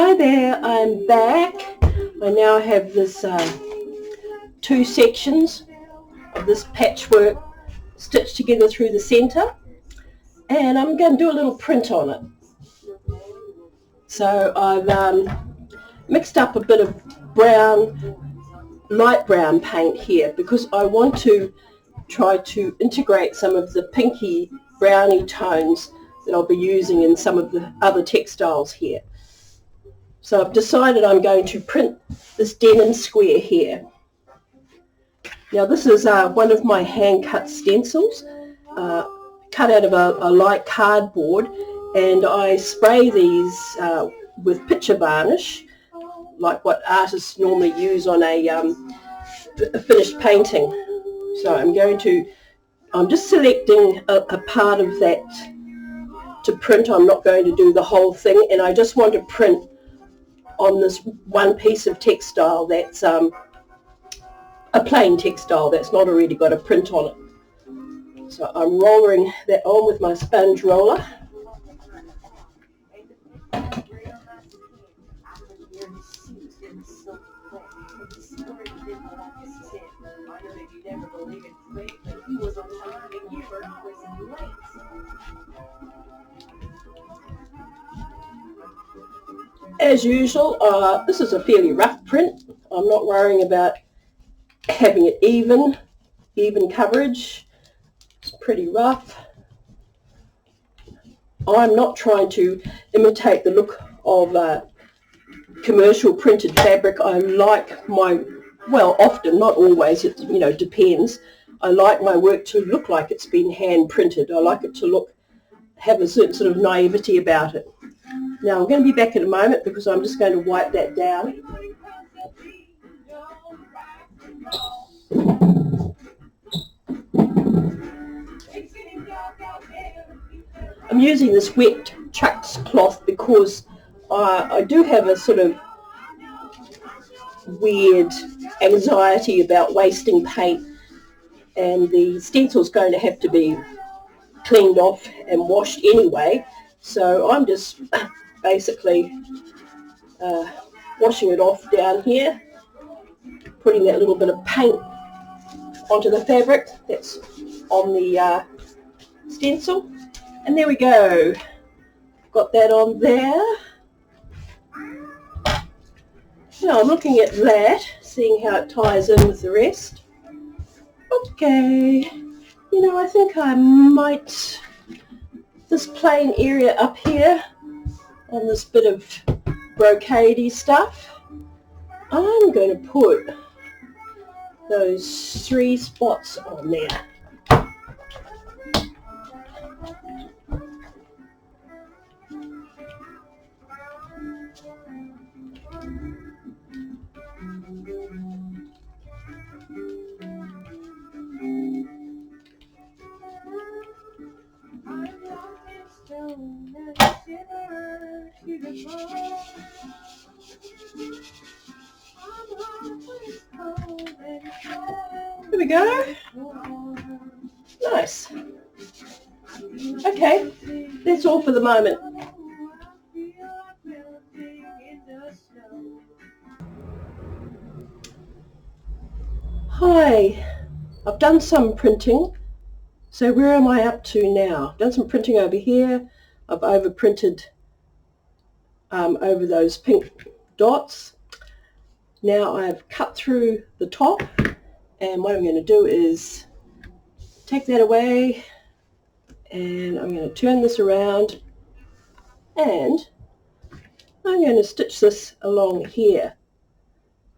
Hi there, I'm back. I now have this two sections of this patchwork stitched together through the centre, and I'm going to do a little print on it. So I've mixed up a bit of light brown paint here because I want to try to integrate some of the pinky browny tones that I'll be using in some of the other textiles here. So I've decided I'm going to print this denim square here. Now this is one of my hand-cut stencils, cut out of a light cardboard, and I spray these with picture varnish, like what artists normally use on a finished painting. So I'm just selecting a part of that to print. I'm not going to do the whole thing, and I just want to print on this one piece of textile that's a plain textile that's not already got a print on it. So I'm rolling that on with my sponge roller. As usual, this is a fairly rough print. I'm not worrying about having it even coverage. It's pretty rough. I'm not trying to imitate the look of commercial printed fabric. I like often, not always, it depends. I like my work to look like it's been hand printed. I like it to have a certain sort of naivety about it. Now I'm going to be back in a moment because I'm just going to wipe that down. I'm using this wet chucked cloth because I do have a sort of weird anxiety about wasting paint, and the stencil's going to have to be cleaned off and washed anyway, so I'm just basically washing it off down here, putting that little bit of paint onto the fabric that's on the stencil, and there we go. Got that on there. Now I'm looking at that, seeing how it ties in with the rest. Okay, I think I might, this plain area up here on this bit of brocadey stuff, I'm going to put those 3 spots on there. There we go. Nice. Okay, that's all for the moment. Hi, I've done some printing. So where am I up to now? I've done some printing over here. I've overprinted over those pink dots. Now I've cut through the top, and what I'm going to do is take that away, and I'm going to turn this around, and I'm going to stitch this along here,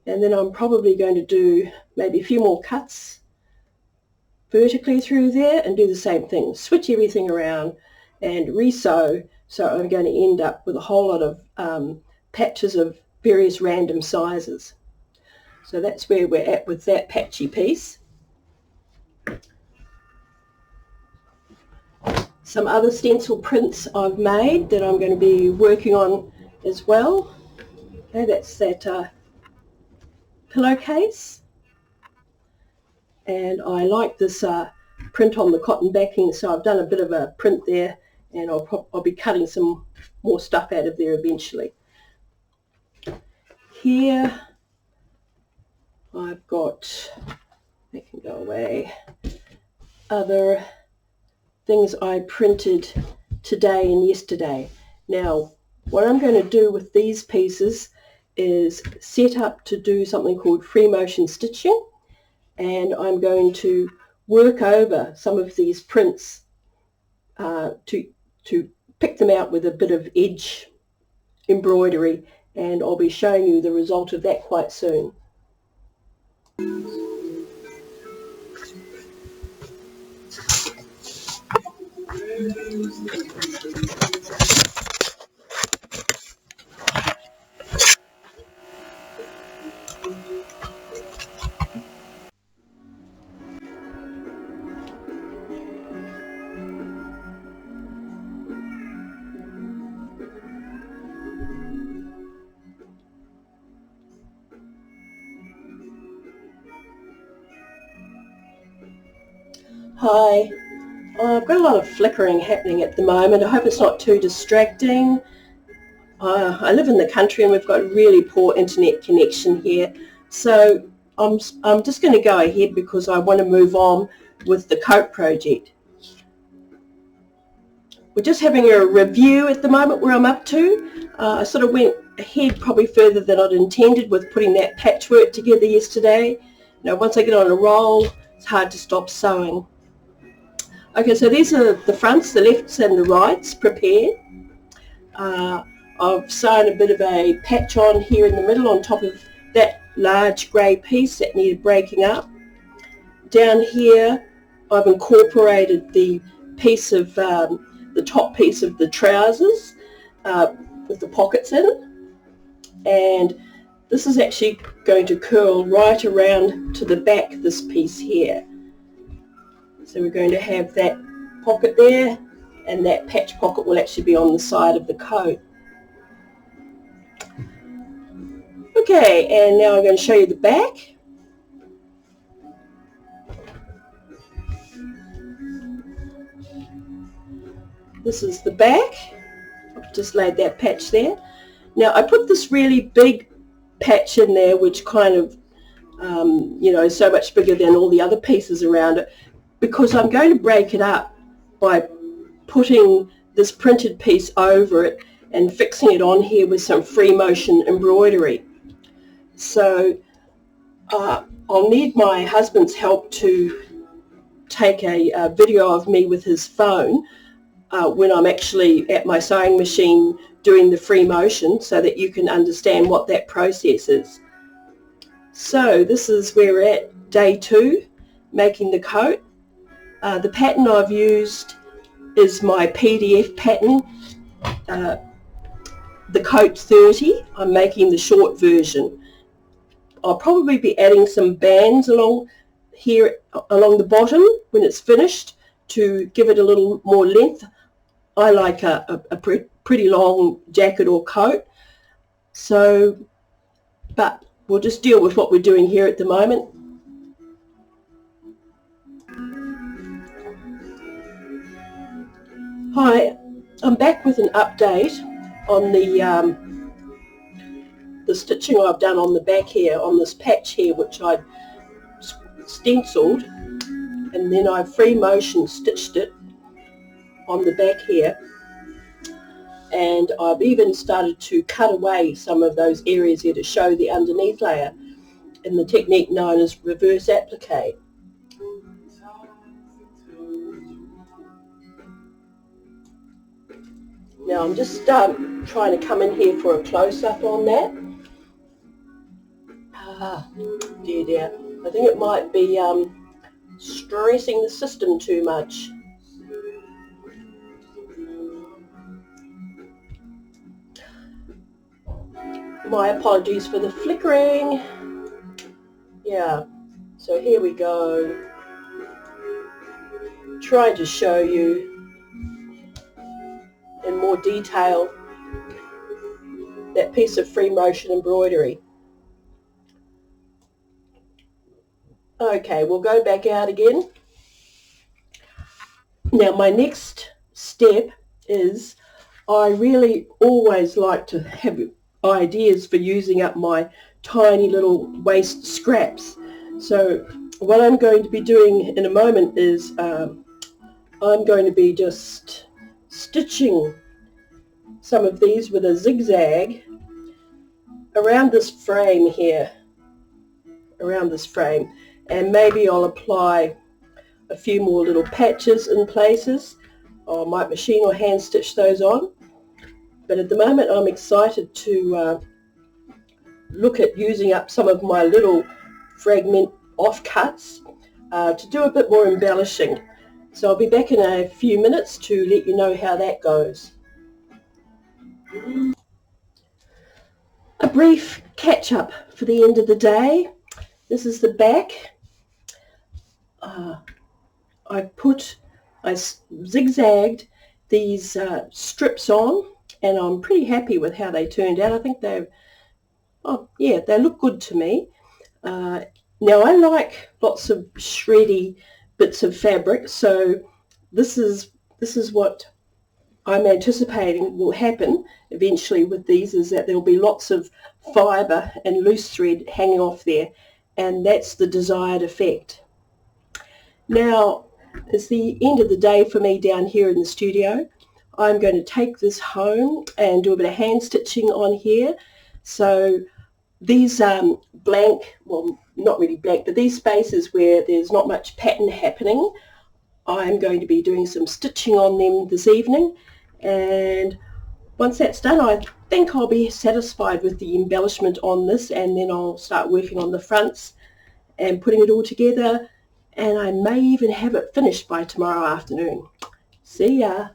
and then I'm probably going to do maybe a few more cuts vertically through there and do the same thing, switch everything around and re-sew. So I'm going to end up with a whole lot of patches of various random sizes. So that's where we're at with that patchy piece. Some other stencil prints I've made that I'm going to be working on as well. Okay, that's that pillowcase. And I like this print on the cotton backing, so I've done a bit of a print there, and I'll be cutting some more stuff out of there eventually. here I've got, they can go away, other things I printed today and yesterday. Now, what I'm going to do with these pieces is set up to do something called free motion stitching, and I'm going to work over some of these prints to pick them out with a bit of edge embroidery, and I'll be showing you the result of that quite soon. Hi, I've got a lot of flickering happening at the moment. I hope it's not too distracting. I live in the country and we've got a really poor internet connection here, so I'm just going to go ahead because I want to move on with the coat project. We're just having a review at the moment where I'm up to. I sort of went ahead probably further than I'd intended with putting that patchwork together yesterday. Now once I get on a roll, it's hard to stop sewing. Okay, so these are the fronts, the lefts and the rights prepared. I've sewn a bit of a patch on here in the middle on top of that large grey piece that needed breaking up. Down here I've incorporated the piece of the top piece of the trousers with the pockets in, and this is actually going to curl right around to the back, this piece here. So we're going to have that pocket there, and that patch pocket will actually be on the side of the coat. Okay, and now I'm going to show you the back. This is the back. I've just laid that patch there. Now I put this really big patch in there, which kind of, you know, is so much bigger than all the other pieces around it, because I'm going to break it up by putting this printed piece over it and fixing it on here with some free motion embroidery. So I'll need my husband's help to take a video of me with his phone when I'm actually at my sewing machine doing the free motion, so that you can understand what that process is. So this is where we're at, day 2, making the coat. The pattern I've used is my PDF pattern, the Coat 30. I'm making the short version. I'll probably be adding some bands along here, along the bottom when it's finished, to give it a little more length. I like a pretty long jacket or coat, so, but we'll just deal with what we're doing here at the moment. Hi, I'm back with an update on the stitching I've done on the back here, on this patch here, which I stenciled, and then I free motion stitched it on the back here, and I've even started to cut away some of those areas here to show the underneath layer in the technique known as reverse applique. Now I'm just trying to come in here for a close-up on that. Dear, I think it might be stressing the system too much. My apologies for the flickering. Yeah, so here we go. Trying to show you in more detail that piece of free motion embroidery. Okay, we'll go back out again. Now my next step is, I really always like to have ideas for using up my tiny little waste scraps. So what I'm going to be doing in a moment is I'm going to be just stitching some of these with a zigzag around this frame here, and maybe I'll apply a few more little patches in places. I might machine or hand stitch those on, but at the moment I'm excited to look at using up some of my little fragment offcuts to do a bit more embellishing. So I'll be back in a few minutes to let you know how that goes. A brief catch-up for the end of the day. This is the back. I zigzagged these strips on, and I'm pretty happy with how they turned out. I think they look good to me. Now I like lots of shreddy bits of fabric, so this is what I'm anticipating will happen eventually with these, is that there'll be lots of fibre and loose thread hanging off there, and that's the desired effect. Now it's the end of the day for me down here in the studio. I'm going to take this home and do a bit of hand stitching on here. So these blank, well, not really blank, but these spaces where there's not much pattern happening, I'm going to be doing some stitching on them this evening, and once that's done I think I'll be satisfied with the embellishment on this, and then I'll start working on the fronts and putting it all together, and I may even have it finished by tomorrow afternoon. See ya!